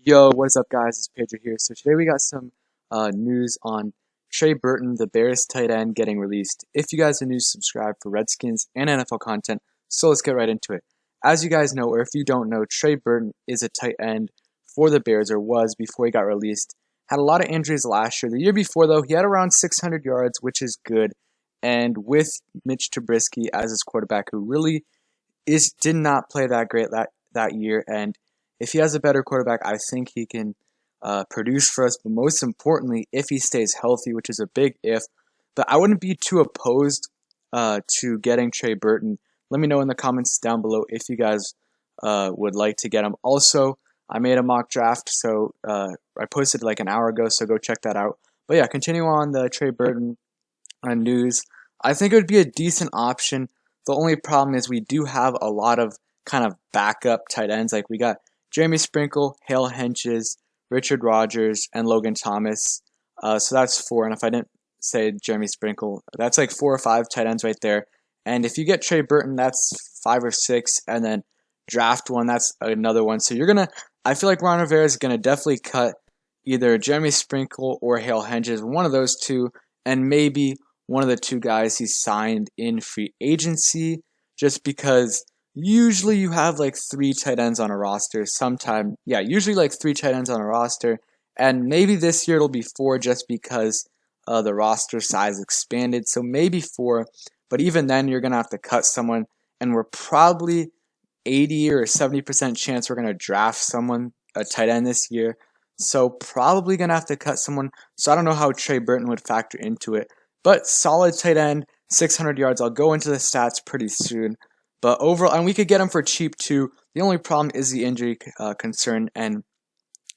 Yo, what is up, guys? It's Pedro here. So today we got some news on Trey Burton, the Bears tight end, getting released. If you guys are new, subscribe for Redskins and NFL content. So let's get right into it. As you guys know, or if you don't know, Trey Burton is a tight end for the Bears, or was before he got released. Had a lot of injuries last year. The year before, though, he had around 600 yards, which is good. And with Mitch Trubisky as his quarterback, who really did not play that great that year, and if he has a better quarterback, I think he can produce for us. But most importantly, if he stays healthy, which is a big if. But I wouldn't be too opposed to getting Trey Burton. Let me know in the comments down below if you guys would like to get him. Also, I made a mock draft, so I posted like an hour ago, so go check that out. But yeah, continue on the Trey Burton news. I think it would be a decent option. The only problem is we do have a lot of kind of backup tight ends. Like we got Jeremy Sprinkle, Hale Henches, Richard Rodgers, and Logan Thomas. So that's four. And if I didn't say Jeremy Sprinkle, that's like 4 or 5 tight ends right there. And if you get Trey Burton, that's 5 or 6. And then draft one, that's another one. So I feel like Ron Rivera is going to definitely cut either Jeremy Sprinkle or Hale Henches, one of those two, and maybe one of the two guys he signed in free agency, just because usually you have like 3 tight ends on a roster. Usually like 3 tight ends on a roster, and maybe this year it'll be 4 just because the roster size expanded. So maybe 4, but even then you're gonna have to cut someone, and we're probably 80 or 70% chance we're gonna draft a tight end this year. So probably gonna have to cut someone. So I don't know how Trey Burton would factor into it. But solid tight end, 600 yards. I'll go into the stats pretty soon. But overall, and we could get him for cheap too. The only problem is the injury concern, and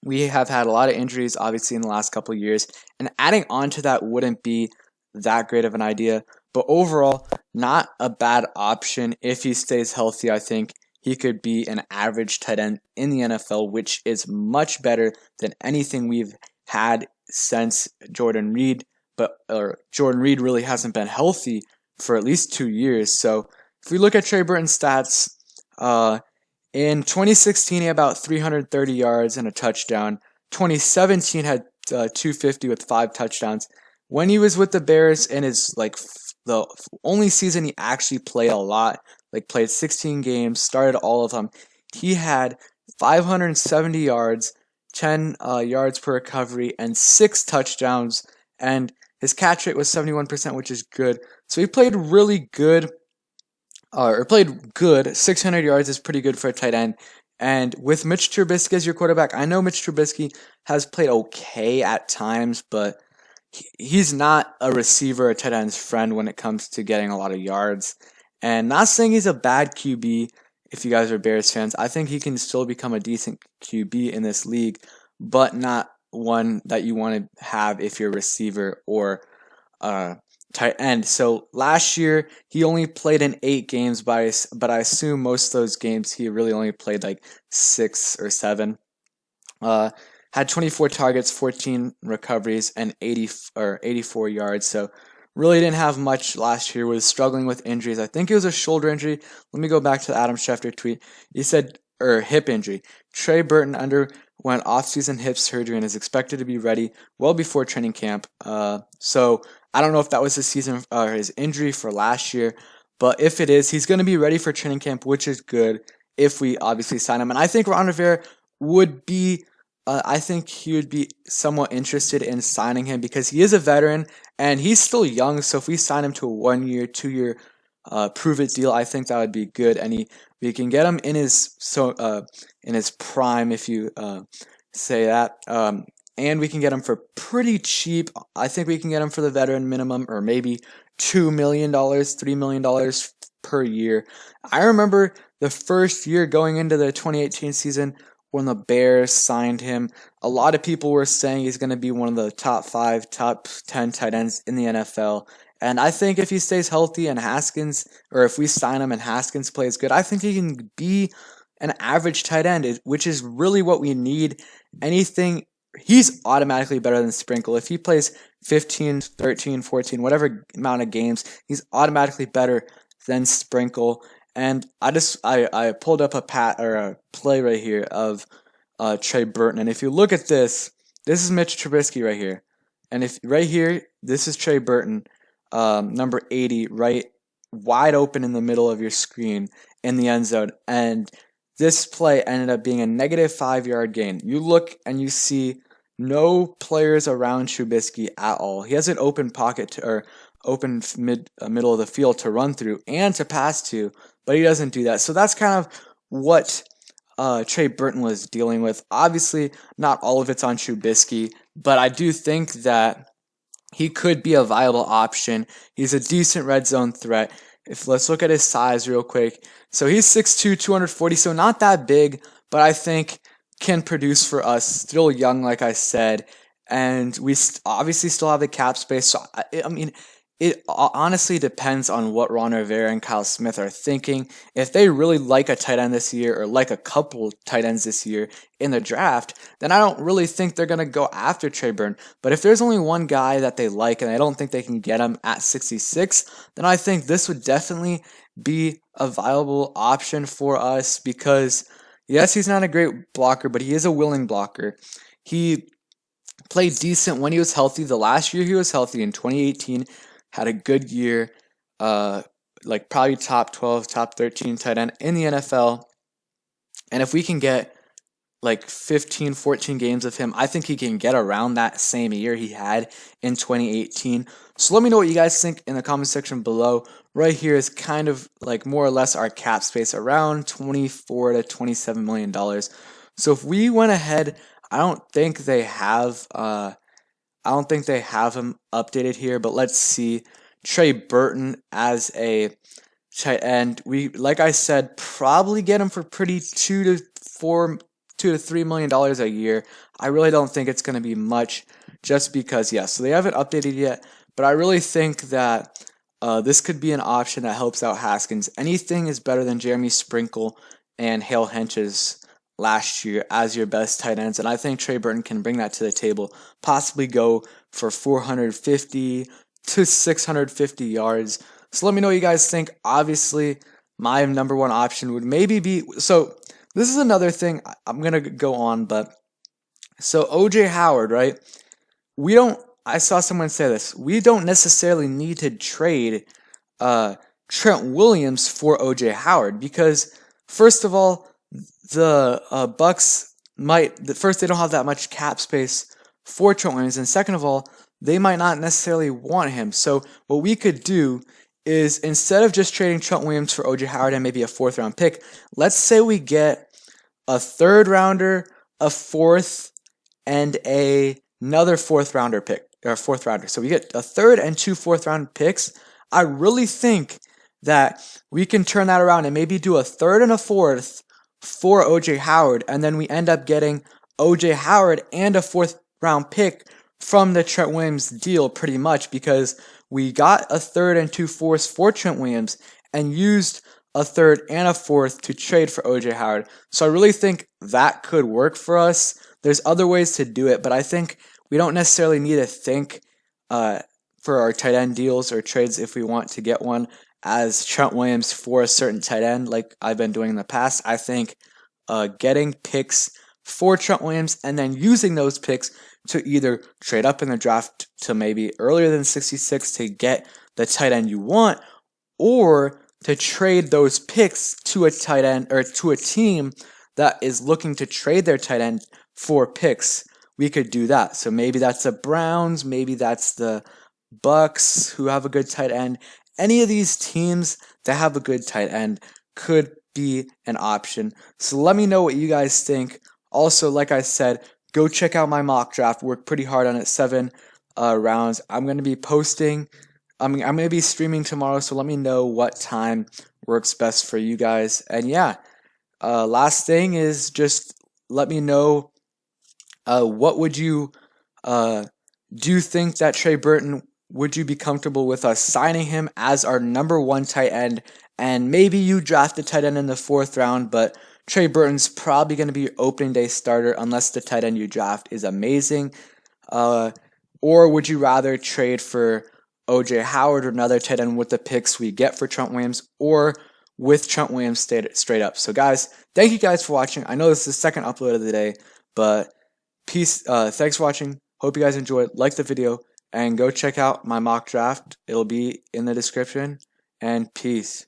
we have had a lot of injuries, obviously, in the last couple of years. And adding on to that wouldn't be that great of an idea. But overall, not a bad option. If he stays healthy, I think he could be an average tight end in the NFL, which is much better than anything we've had since Jordan Reed. But Jordan Reed really hasn't been healthy for at least 2 years. So if we look at Trey Burton's stats, in 2016 he had about 330 yards and a touchdown. 2017 had 250 with 5 touchdowns. When he was with the Bears in his the only season he actually played a lot, played 16 games, started all of them, he had 570 yards, 10 yards per recovery, and 6 touchdowns. And his catch rate was 71%, which is good. So he played really good, played good. 600 yards is pretty good for a tight end. And with Mitch Trubisky as your quarterback, I know Mitch Trubisky has played okay at times, but he's not a receiver, a tight end's friend when it comes to getting a lot of yards. And not saying he's a bad QB, if you guys are Bears fans. I think he can still become a decent QB in this league, but not one that you want to have if you're a receiver or tight end. So last year he only played in 8 games, but I assume most of those games he really only played like 6 or 7. Had 24 targets, 14 recoveries, and 84 yards. So really didn't have much last year. Was struggling with injuries. I think it was a shoulder injury. Let me go back to the Adam Schefter tweet. He said, hip injury. Trey Burton underwent off-season hip surgery and is expected to be ready well before training camp. So I don't know if that was his injury for last year, but if it is, he's going to be ready for training camp, which is good if we obviously sign him. And I think Ron Rivera would be, I think he would be somewhat interested in signing him because he is a veteran and he's still young. So if we sign him to a 1-year, 2-year prove-it deal, I think that would be good, and we can get him in his prime, if you say that, and we can get him for pretty cheap. I think we can get him for the veteran minimum, or maybe $2 million, $3 million per year. I remember the first year going into the 2018 season when the Bears signed him, a lot of people were saying he's going to be one of the top 5, top 10 tight ends in the NFL. And I think if he stays healthy and if we sign him and Haskins plays good, I think he can be an average tight end, which is really what we need. He's automatically better than Sprinkle. If he plays 15, 13, 14, whatever amount of games, he's automatically better than Sprinkle. And I pulled up a play right here of Trey Burton. And if you look at this is Mitch Trubisky right here. And if right here, this is Trey Burton, number 80, right wide open in the middle of your screen in the end zone. And this play ended up being a negative 5-yard gain. You look and you see no players around Trubisky at all. He has an open pocket or open middle of the field to run through and to pass to, but he doesn't do that. So that's kind of what Trey Burton was dealing with. Obviously, not all of it's on Trubisky, but I do think that he could be a viable option. He's a decent red zone threat. Let's look at his size real quick. So he's 6'2", 240, so not that big, but I think can produce for us. Still young, like I said, and we obviously still have the cap space. So I mean, it honestly depends on what Ron Rivera and Kyle Smith are thinking. If they really like a tight end this year, or like a couple tight ends this year in the draft, then I don't really think they're going to go after Trey Burton. But if there's only one guy that they like and I don't think they can get him at 66, then I think this would definitely be a viable option for us because, yes, he's not a great blocker, but he is a willing blocker. He played decent when he was healthy. The last year he was healthy in 2018, had a good year, like probably top 12, top 13 tight end in the NFL. And if we can get like 15, 14 games of him, I think he can get around that same year he had in 2018. So let me know what you guys think in the comment section below. Right here is kind of like more or less our cap space, around $24 to $27 million. So if we went ahead, I don't think they have him updated here, but let's see. Trey Burton as a tight end. We, like I said, probably get him for pretty $2 to $3 million a year. I really don't think it's going to be much just because, yeah, so they haven't updated yet, but I really think that this could be an option that helps out Haskins. Anything is better than Jeremy Sprinkle and Hale Hench's last year as your best tight ends, and I think Trey Burton can bring that to the table, possibly go for 450 to 650 yards. So let me know what you guys think. Obviously, my number one option would maybe be, so this is another thing I'm going to go on, but so OJ Howard, right? I saw someone say this, we don't necessarily need to trade Trent Williams for OJ Howard because, first of all, the Bucks first, they don't have that much cap space for Trent Williams, and second of all, they might not necessarily want him. So what we could do is, instead of just trading Trent Williams for OJ Howard and maybe a 4th round pick, let's say we get a 3rd rounder, a 4th, and another 4th rounder pick, or 4th rounder. So we get a 3rd and 2 4th round picks. I really think that we can turn that around and maybe do a 3rd and a 4th for OJ Howard, and then we end up getting OJ Howard and a 4th round pick from the Trent Williams deal, pretty much, because we got a 3rd and 2 4ths for Trent Williams and used a 3rd and a 4th to trade for OJ Howard. So I really think that could work for us. There's other ways to do it, but I think we don't necessarily need to think for our tight end deals or trades if we want to get one as Trent Williams for a certain tight end like I've been doing in the past. I think getting picks for Trent Williams and then using those picks to either trade up in the draft to maybe earlier than 66 to get the tight end you want, or to trade those picks to a tight end or to a team that is looking to trade their tight end for picks. We could do that. So maybe that's the Browns, maybe that's the Bucks who have a good tight end. Any of these teams that have a good tight end could be an option. So let me know what you guys think. Also, like I said, go check out my mock draft. Worked pretty hard on it, 7 rounds. I'm going to be posting. I'm going to be streaming tomorrow, so let me know what time works best for you guys. And yeah, last thing is just let me know what would you do you think that Trey Burton, would you be comfortable with us signing him as our number 1 tight end? And maybe you draft a tight end in the 4th round, but Trey Burton's probably going to be your opening day starter unless the tight end you draft is amazing. Or would you rather trade for OJ Howard or another tight end with the picks we get for Trent Williams? Or with Trent Williams straight up. So guys, thank you guys for watching. I know this is the second upload of the day, but peace. Thanks for watching. Hope you guys enjoyed. Like the video and go check out my mock draft. It'll be in the description. And peace.